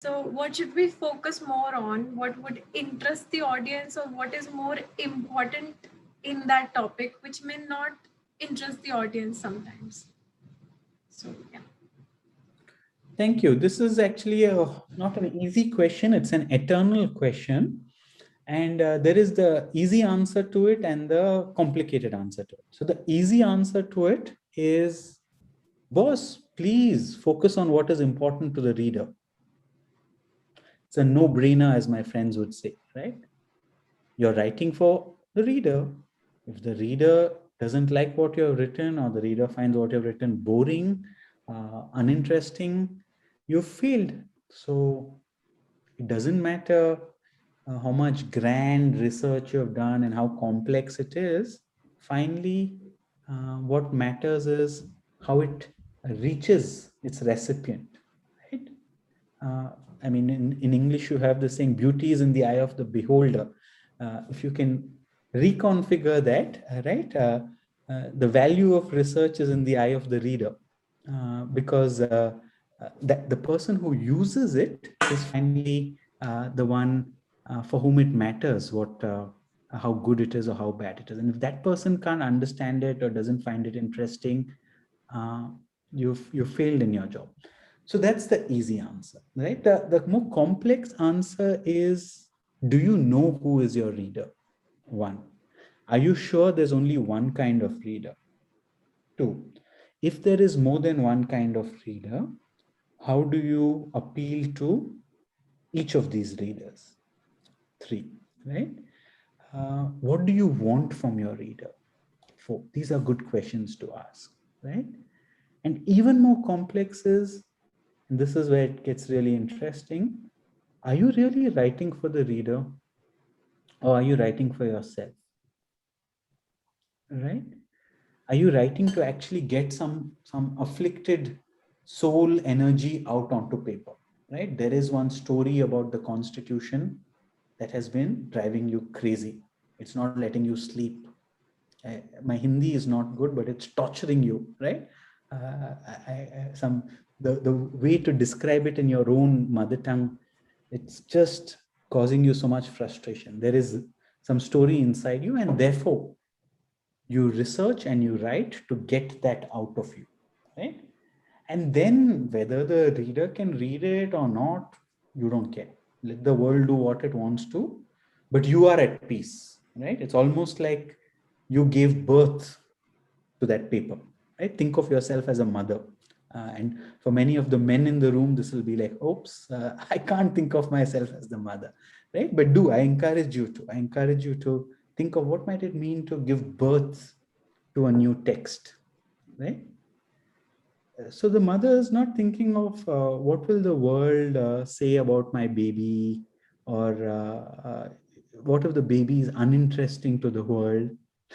So what should we focus more on? What would interest the audience, or what is more important in that topic, which may not interest the audience sometimes? So, yeah. Thank you. This is actually not an easy question. It's an eternal question. And there is the easy answer to it and the complicated answer to it. So the easy answer to it is, boss, please focus on what is important to the reader. It's a no-brainer, as my friends would say, right? You're writing for the reader. If the reader doesn't like what you've written, or the reader finds what you've written boring, uninteresting, you've failed. So it doesn't matter how much grand research you have done and how complex it is. Finally, what matters is how it reaches its recipient, right? I mean, in English, you have the saying, beauty is in the eye of the beholder. If you can reconfigure that, right? The value of research is in the eye of the reader, because that the person who uses it is finally the one for whom it matters how good it is or how bad it is. And if that person can't understand it or doesn't find it interesting, you've failed in your job. So that's the easy answer, right? The more complex answer is, do you know who is your reader? One, are you sure there's only one kind of reader? Two, if there is more than one kind of reader, how do you appeal to each of these readers? Three, right? What do you want from your reader? Four, these are good questions to ask, right? And even more complex is, and this is where it gets really interesting, are you really writing for the reader, or are you writing for yourself? Right? Are you writing to actually get some afflicted soul energy out onto paper? Right? There is one story about the Constitution that has been driving you crazy. It's not letting you sleep. My Hindi is not good, but it's torturing you, right? The way to describe it in your own mother tongue, it's just causing you so much frustration. There is some story inside you, and therefore you research and you write to get that out of you, right? And then whether the reader can read it or not, you don't care. Let the world do what it wants to, but you are at peace, right? It's almost like you gave birth to that paper, right? Think of yourself as a mother. And for many of the men in the room, this will be like, oops, I can't think of myself as the mother, right? But I encourage you to think of what might it mean to give birth to a new text, right? So the mother is not thinking of what will the world say about my baby, or what if the baby is uninteresting to the world,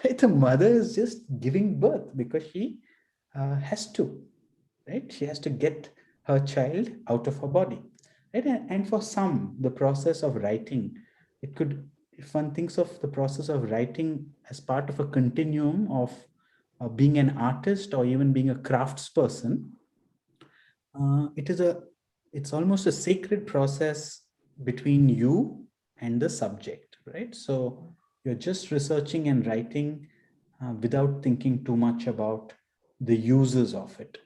right? The mother is just giving birth because she has to, right? She has to get her child out of her body, right? And for some, the process of writing, it could, if one thinks of the process of writing as part of a continuum of being an artist or even being a craftsperson, it's almost a sacred process between you and the subject, right? So you're just researching and writing without thinking too much about the uses of it.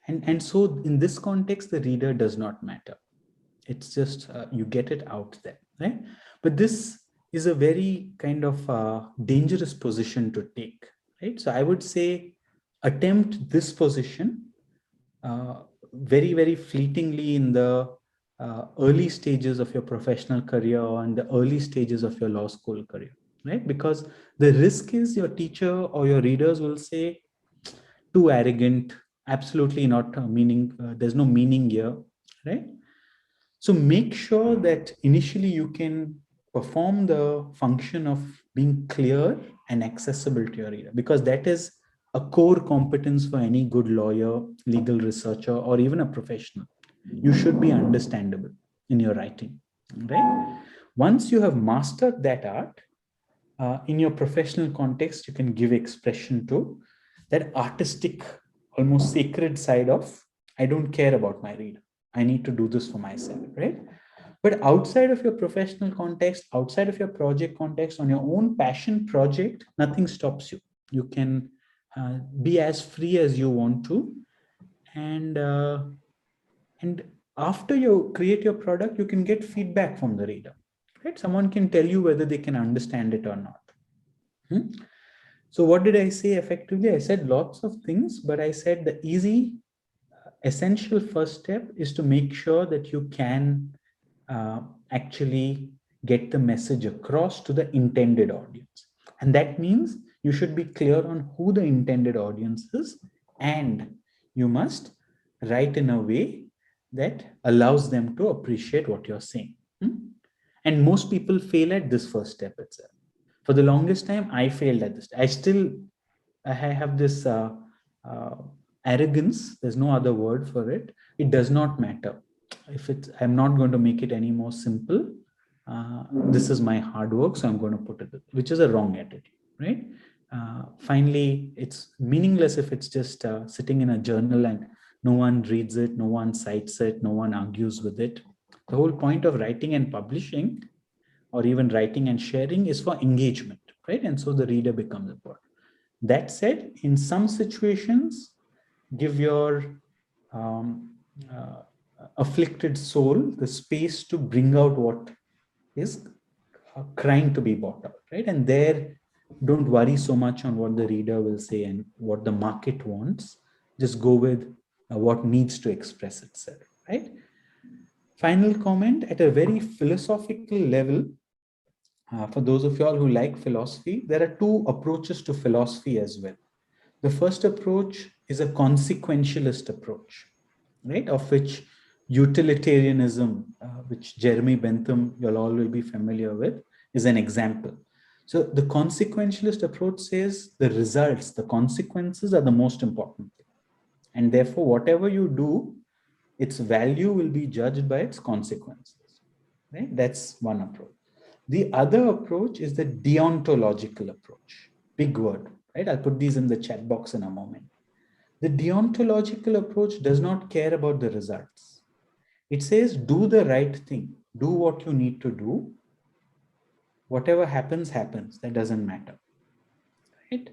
And so in this context, the reader does not matter. It's just you get it out there, right? But this is a very kind of dangerous position to take, right? So I would say attempt this position very, very fleetingly in the early stages of your professional career or in the early stages of your law school career, right? Because the risk is your teacher or your readers will say, too arrogant, absolutely not meaning, there's no meaning here, right? So make sure that initially you can perform the function of being clear and accessible to your reader, because that is a core competence for any good lawyer, legal researcher, or even a professional. You should be understandable in your writing, right? Once you have mastered that art, in your professional context, you can give expression to that artistic, almost sacred side of, I don't care about my reader. I need to do this for myself, right? But outside of your professional context, outside of your project context, on your own passion project, nothing stops you. You can be as free as you want to. And after you create your product, you can get feedback from the reader, right? Someone can tell you whether they can understand it or not. So what did I say effectively? I said lots of things, but I said the easy, essential first step is to make sure that you can actually get the message across to the intended audience. And that means you should be clear on who the intended audience is, and you must write in a way that allows them to appreciate what you're saying. And most people fail at this first step itself. For the longest time, I failed at this. I have this arrogance. There's no other word for it. It does not matter. I'm not going to make it any more simple. This is my hard work, so I'm going to put it, which is a wrong attitude, right? Finally, it's meaningless if it's just sitting in a journal and no one reads it, no one cites it, no one argues with it. The whole point of writing and publishing, or even writing and sharing, is for engagement, right? And so the reader becomes important. That said, in some situations, give your afflicted soul the space to bring out what is crying to be brought out, right? And there, don't worry so much on what the reader will say and what the market wants. Just go with what needs to express itself, right? Final comment at a very philosophical level. For those of you all who like philosophy, there are two approaches to philosophy as well. The first approach is a consequentialist approach, right? Of which utilitarianism, which Jeremy Bentham, you'll all will be familiar with, is an example. So the consequentialist approach says the results, the consequences are the most important thing. And therefore, whatever you do, its value will be judged by its consequences, right? That's one approach. The other approach is the deontological approach. Big word, right? I'll put these in the chat box in a moment. The deontological approach does not care about the results. It says, do the right thing. Do what you need to do. Whatever happens, happens. That doesn't matter, right?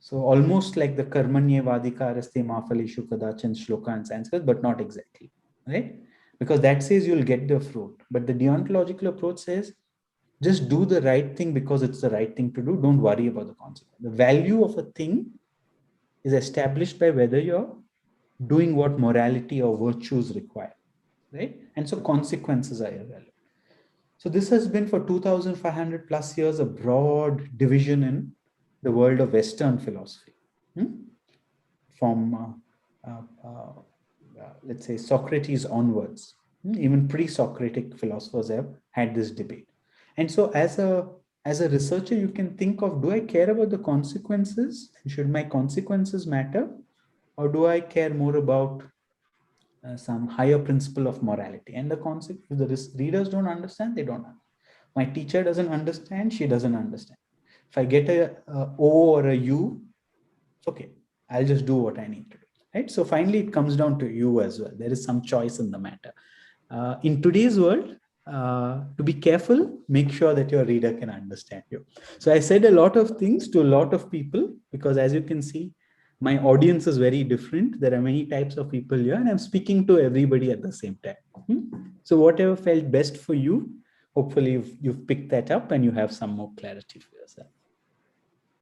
So almost like the karmanye vadikaraste mafalishu kadachan shloka in Sanskrit, but not exactly, right? Because that says you'll get the fruit. But the deontological approach says, just do the right thing because it's the right thing to do. Don't worry about the consequence. The value of a thing is established by whether you're doing what morality or virtues require, right? And so consequences are irrelevant. So this has been for 2,500 plus years a broad division in the world of Western philosophy. From, let's say, Socrates onwards. Even pre-Socratic philosophers have had this debate. And so as a researcher, you can think of, do I care about the consequences? Should my consequences matter? Or do I care more about some higher principle of morality? And the concept, if the readers don't understand, they don't understand. My teacher doesn't understand, she doesn't understand. If I get a O or a U, it's okay. I'll just do what I need to do, right? So finally, it comes down to you as well. There is some choice in the matter. In today's world, to be careful, make sure that your reader can understand you. So I said a lot of things to a lot of people, because as you can see, my audience is very different. There are many types of people here, and I'm speaking to everybody at the same time. So whatever felt best for you, hopefully you've picked that up and you have some more clarity for yourself.